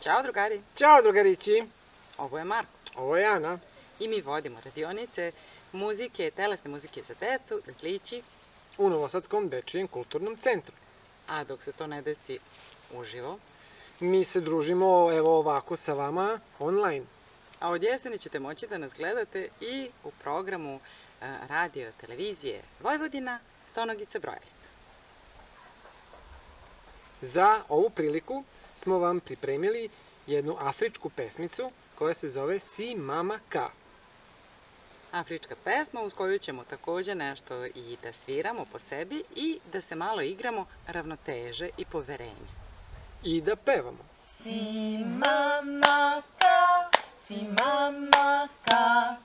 Ćao drugari, Ćao drugarići, ovo je Marko ovo je Ana. i mi vodimo radionice muzike, telesne muzike za decu, deklići, U Novosadskom dečijem kulturnom centru. a dok se to ne desi uživo. Mi se družimo evo ovako sa vama online. A od jeseni ćete moći da nas gledate i u programu radio televizije Vojvodina Stonogica Brojalica. Za ovu priliku smo vam pripremili jednu afričku pesmicu koja se zove Si Mama Ka. Afrička pesma uz koju ćemo takođe nešto i da sviramo po sebi i da se malo igramo ravnoteže i poverenja. I da pevamo. Si mama ka, si mama ka,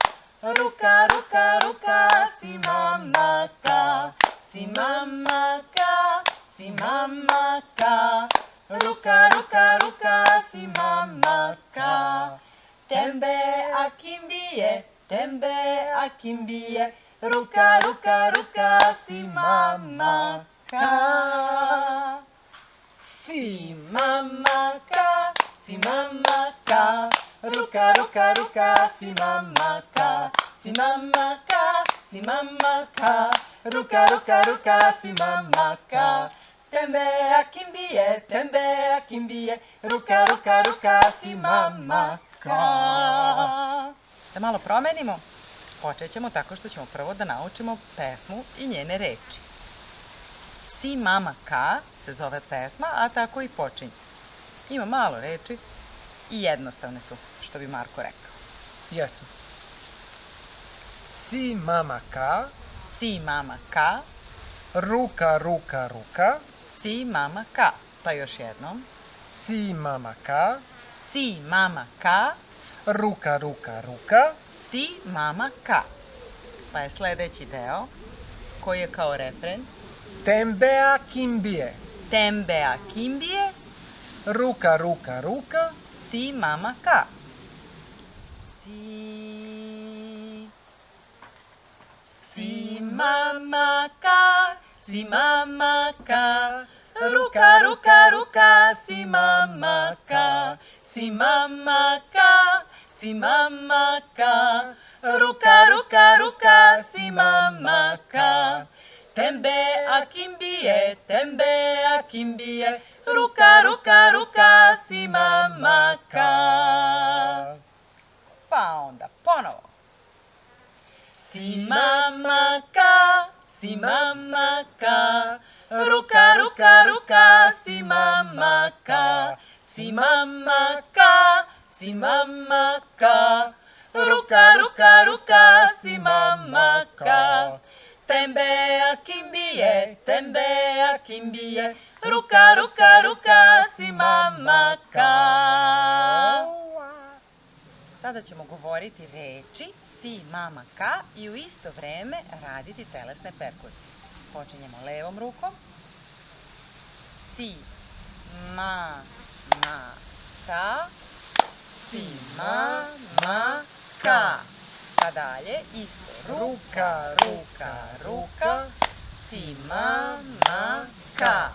ruka, ruka, ruka, si mama ka, si mama ka, si mama ka, ruka, ruka, ruka, si mama ka. Tembe akimbie, ruka, ruka, ruka, si mama ka. Si mama ka, ruka, ruka, ruka, si mama ka. Si mama ka, ruka, ruka, ruka, si mama ka. Tembe akimbie, ruka, ruka, ruka, si mama ka. Da malo promenimo, počet ćemo tako što ćemo prvo da naučimo pesmu i njene reči. Si mama ka se zove pesma, a tako i počinje. Ima malo reči i jednostavne su, što bi Marko rekao. Jesu. Si Mama Ka, Si mama ka, ruka, ruka, ruka. si mama ka. Pa još jednom. Si Mama Ka, Si mama ka, ruka, ruka, ruka. si mama ka. Pa je sledeći deo, koji je kao refren. Tembea kimbie, Tembe akimbie, ruka, ruka, ruka. si mama ka. Si mama ka, si mama ka, ruka, ruka, ruka, si mama ka. Si mama ka, si mama ka, ruka, ruka, ruka, si mama ka. Tembe akimbie, ruka, ruka, ruka, si mama ka. Pa onda ponovo. Si mama ka, ruka, ruka, ruka, si mama ka. Si mama ka, ruka, ruka, ruka, si mama ka. Tembe akimbie, ruka, ruka, ruka, si mama ka. Sada ćemo govoriti reči si mama ka i u isto vreme raditi telesne perkusije. Počinjemo levom rukom. Si mama ka, si mama ka. Pa dalje, isto. Ruka, ruka, ruka, si mama ka.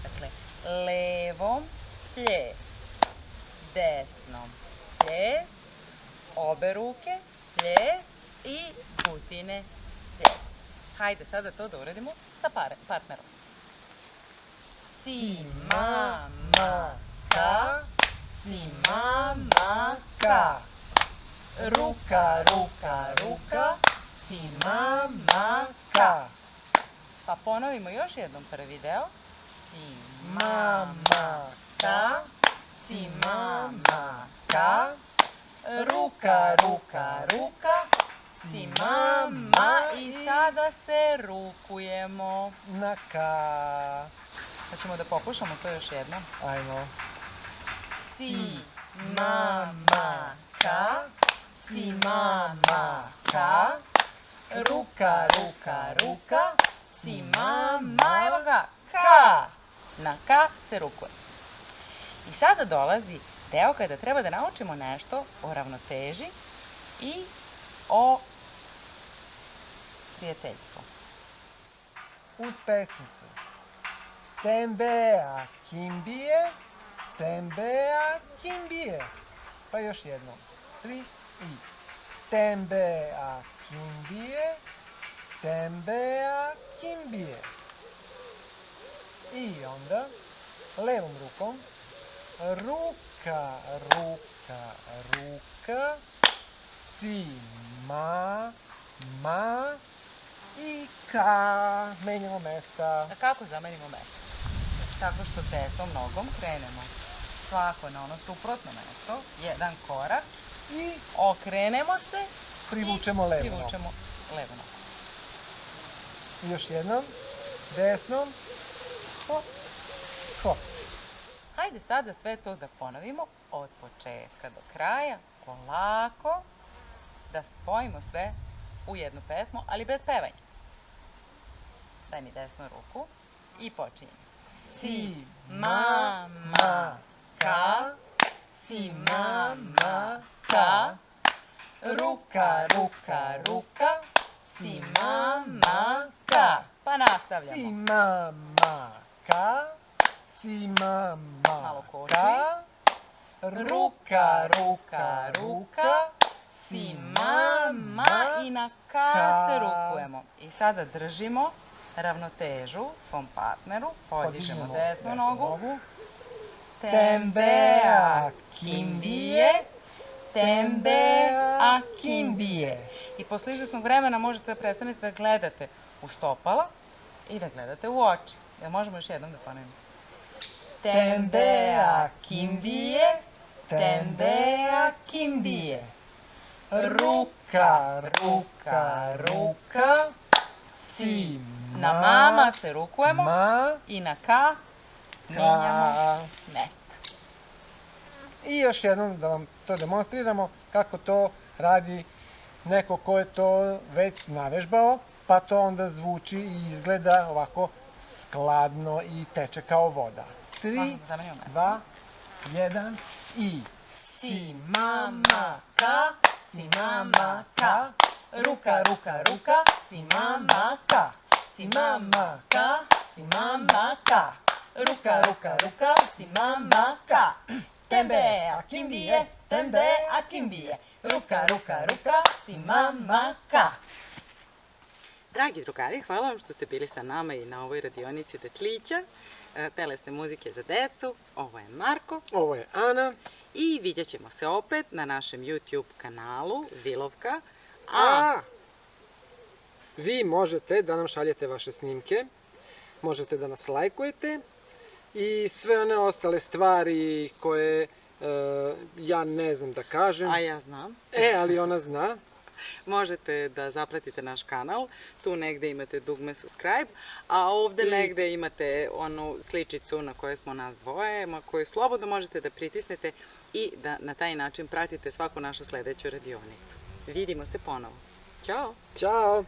Dakle, levom pljes, desnom pljes, obe ruke pljes i butine pljes. Hajde sada to da uradimo sa partnerom. Si mama ka, si mama ka. Ruka, ruka, ruka, si mama ka. Pa ponovimo još jednom prvi deo. Si mama ka, si mama ka. Ruka, ruka, ruka, si mama. I sada se rukujemo. Na ka. Pa ćemo da pokušamo to još jednom. Ajmo. Si mama ka, si mama ka, ruka, ruka, ruka, si mama, evo ga, ka. Na ka se rukuje. I sada dolazi deo kada treba da naučimo nešto o ravnoteži i o prijateljstvu. Uz pesmicu. Tembea kimbie, Tembea kimbije. Pa još jednom. 3 i. Tembea kimbije. Tembea kimbije. I onda levom rukom. Ruka, ruka, ruka. Si, ma, ma i ka. Menjamo mesta. A kako zamenimo mesto? Tako što desnom nogom krenemo svako na ono suprotno mesto, jedan korak i okrenemo se Privučemo i levo. privučemo levo nogu. I još jednom. Desnom. Hop. Hop. Hajde sada sve to da ponovimo od početka do kraja, polako, da spojimo sve u jednu pesmu, ali bez pevanja. Daj mi desnu ruku i počinjemo. Si, ma, ma, ka, si, ma, ma, ka, ruka, ruka, ruka, si, ma, ma, ka. Pa nastavljamo. Si, ma, ma, ka. Si, ma, ma, Malo koči. ka. Ruka, ruka, ruka. Si, ma, ma i na ka se rukujemo. I sada držimo ravnotežu svom partneru, podižemo desnu nogu. Tembea kimbije, tembea kimbije. I posle izvesnog vremena možete da prestanete da gledate u stopala i da gledate u oči. Jel možemo još jednom da ponovimo? Tembea kimbije, tembea kimbije. Ruka, ruka, ruka. Si, na mama se rukujemo Ma, i na ka menjamo ka. mesta. I još jednom da vam to demonstriramo kako to radi neko ko je to već navežbao, pa to onda zvuči i izgleda ovako skladno i teče kao voda. 3, Zamenimo mesta. 2, 1 i. Si, mama, ka, si, mama, ka. Ruka, ruka, ruka, si, mama, ka. Si, mama, ka, si, mama, ka. Ruka, ruka, ruka, si, mama, ka. Tembea kimbije, tembea kimbije. Ruka, ruka, ruka, si, mama, ka. Dragi drugari, hvala vam što ste bili sa nama i na ovoj radionici Detlića, telesne muzike za decu. Ovo je Marko Ovo je Ana. i vidjet ćemo se opet na našem YouTube kanalu Vilovka. A vi možete da nam šaljete vaše snimke, možete da nas lajkujete i sve one ostale stvari koje ja ne znam da kažem. A ja znam. Ali ona zna. Možete da zapratite naš kanal, tu negde imate dugme subscribe, a ovde negde imate onu sličicu na kojoj smo nas dvoje, koju slobodno možete da pritisnete i da na taj način pratite svaku našu sledeću radionicu. Vidimo se ponovo. Ćao! Ćao!